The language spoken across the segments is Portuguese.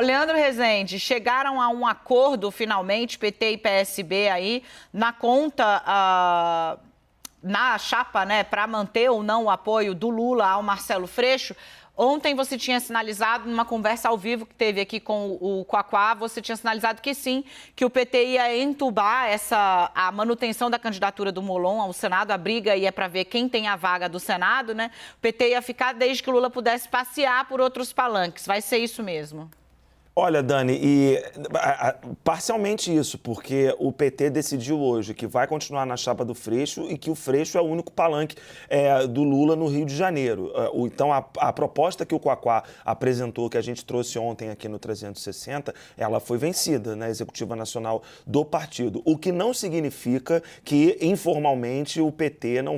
Leandro Rezende, chegaram a um acordo, finalmente, PT e PSB aí, na conta, na chapa, né, para manter ou não o apoio do Lula ao Marcelo Freixo. Ontem você tinha sinalizado, numa conversa ao vivo que teve aqui com o Quaquá, você tinha sinalizado que sim, que o PT ia entubar a manutenção da candidatura do Molon ao Senado. A briga ia para ver quem tem a vaga do Senado, né? O PT ia ficar desde que o Lula pudesse passear por outros palanques. Vai ser isso mesmo? Olha, Dani, parcialmente isso, porque o PT decidiu hoje que vai continuar na chapa do Freixo e que o Freixo é o único palanque do Lula no Rio de Janeiro. Então, a proposta que o Quaquá apresentou, que a gente trouxe ontem aqui no 360, ela foi vencida na Executiva Nacional do partido, o que não significa que, informalmente, o PT não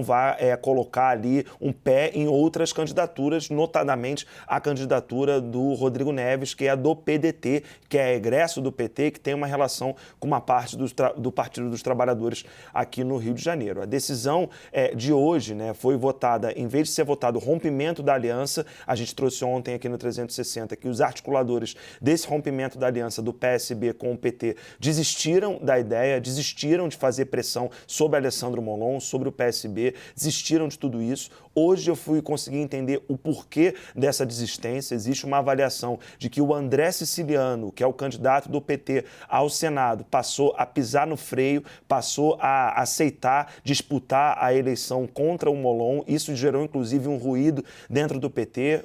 vai colocar ali um pé em outras candidaturas, notadamente a candidatura do Rodrigo Neves, que é do PDT, que é egresso do PT, que tem uma relação com uma parte do Partido dos Trabalhadores aqui no Rio de Janeiro. A decisão de hoje, né, foi votada, em vez de ser votado o rompimento da aliança, a gente trouxe ontem aqui no 360 que os articuladores desse rompimento da aliança do PSB com o PT desistiram da ideia, desistiram de fazer pressão sobre Alessandro Molon, sobre o PSB, desistiram de tudo isso. Hoje eu fui conseguir entender o porquê dessa desistência. Existe uma avaliação de que o André Siciliano, que é o candidato do PT ao Senado, passou a pisar no freio, passou a aceitar disputar a eleição contra o Molon. Isso gerou, inclusive, um ruído dentro do PT.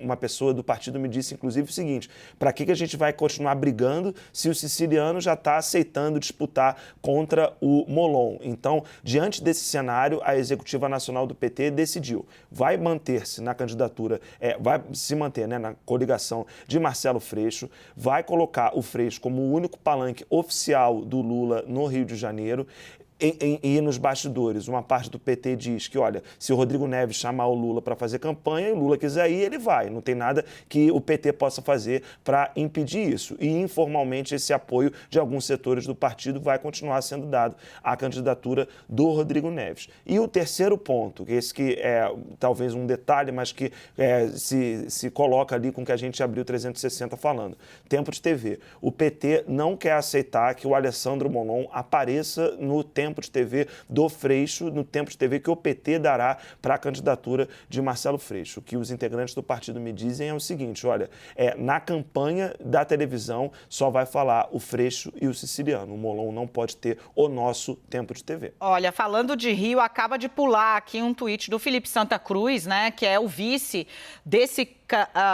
Uma pessoa do partido me disse, inclusive, o seguinte: para que a gente vai continuar brigando se o Siciliano já está aceitando disputar contra o Molon? Então, diante desse cenário, a Executiva Nacional do PT decidiu, vai manter-se na candidatura, vai se manter, né, na coligação de Marcelo Freixo, vai colocar o Freixo como o único palanque oficial do Lula no Rio de Janeiro. E nos bastidores, uma parte do PT diz que, olha, se o Rodrigo Neves chamar o Lula para fazer campanha e o Lula quiser ir, ele vai. Não tem nada que o PT possa fazer para impedir isso. E, informalmente, esse apoio de alguns setores do partido vai continuar sendo dado à candidatura do Rodrigo Neves. E o terceiro ponto, esse que é talvez um detalhe, mas que se coloca ali com o que a gente abriu 360 falando. Tempo de TV. O PT não quer aceitar que o Alessandro Molon apareça no tempo de TV do Freixo, no tempo de TV que o PT dará para a candidatura de Marcelo Freixo. O que os integrantes do partido me dizem é o seguinte: olha, na campanha da televisão só vai falar o Freixo e o Siciliano. O Molon não pode ter o nosso tempo de TV. Olha, falando de Rio, acaba de pular aqui um tweet do Felipe Santa Cruz, né, que é o vice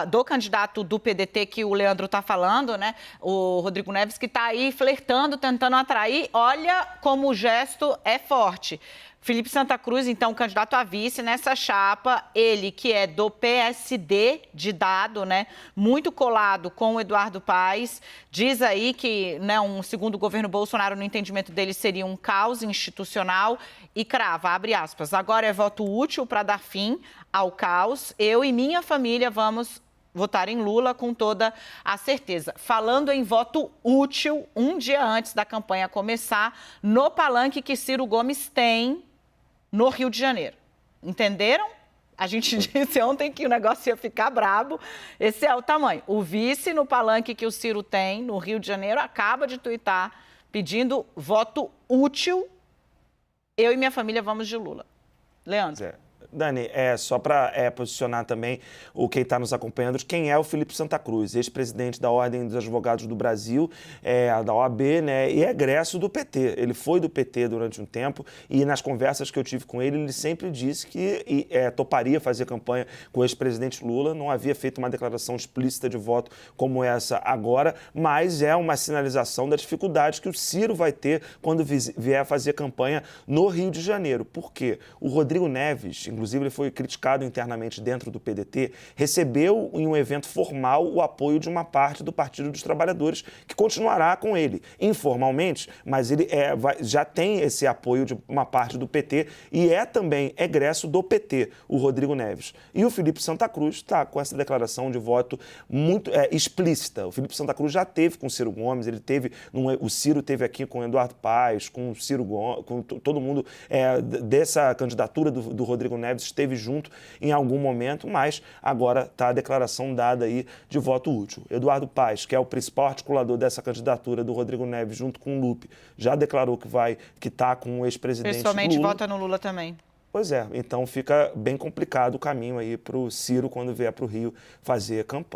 do candidato do PDT que o Leandro está falando, né, o Rodrigo Neves, que está aí flertando, tentando atrair. Olha como o gesto é forte. Felipe Santa Cruz, então, candidato a vice nessa chapa, ele que é do PSD de Dado, né, muito colado com o Eduardo Paes, diz aí que, né, segundo o governo Bolsonaro, no entendimento dele, seria um caos institucional e crava, abre aspas, agora é voto útil para dar fim ao caos, eu e minha família vamos votar em Lula com toda a certeza. Falando em voto útil, um dia antes da campanha começar, no palanque que Ciro Gomes tem no Rio de Janeiro. Entenderam? A gente disse ontem que o negócio ia ficar brabo. Esse é o tamanho. O vice no palanque que o Ciro tem no Rio de Janeiro acaba de tuitar pedindo voto útil. Eu e minha família vamos de Lula. Leandro. Dani, só para posicionar também quem está nos acompanhando, quem é o Felipe Santa Cruz, ex-presidente da Ordem dos Advogados do Brasil, da OAB, né, e egresso do PT. Ele foi do PT durante um tempo e nas conversas que eu tive com ele sempre disse que toparia fazer campanha com o ex-presidente Lula, não havia feito uma declaração explícita de voto como essa agora, mas é uma sinalização da dificuldade que o Ciro vai ter quando vier fazer campanha no Rio de Janeiro. Por quê? O Rodrigo Neves, inclusive ele foi criticado internamente dentro do PDT, recebeu em um evento formal o apoio de uma parte do Partido dos Trabalhadores, que continuará com ele, informalmente, mas ele já tem esse apoio de uma parte do PT e é também egresso do PT, o Rodrigo Neves. E o Felipe Santa Cruz está com essa declaração de voto muito explícita. O Felipe Santa Cruz já teve com o Ciro Gomes, o Ciro teve aqui com o Eduardo Paes, com o Ciro Gomes, com todo mundo dessa candidatura do Rodrigo Neves, Neves esteve junto em algum momento, mas agora está a declaração dada aí de voto útil. Eduardo Paes, que é o principal articulador dessa candidatura do Rodrigo Neves junto com o Lupe, já declarou que está com o ex-presidente Lula. Pessoalmente vota no Lula também. Pois é, então fica bem complicado o caminho aí para o Ciro quando vier para o Rio fazer campanha.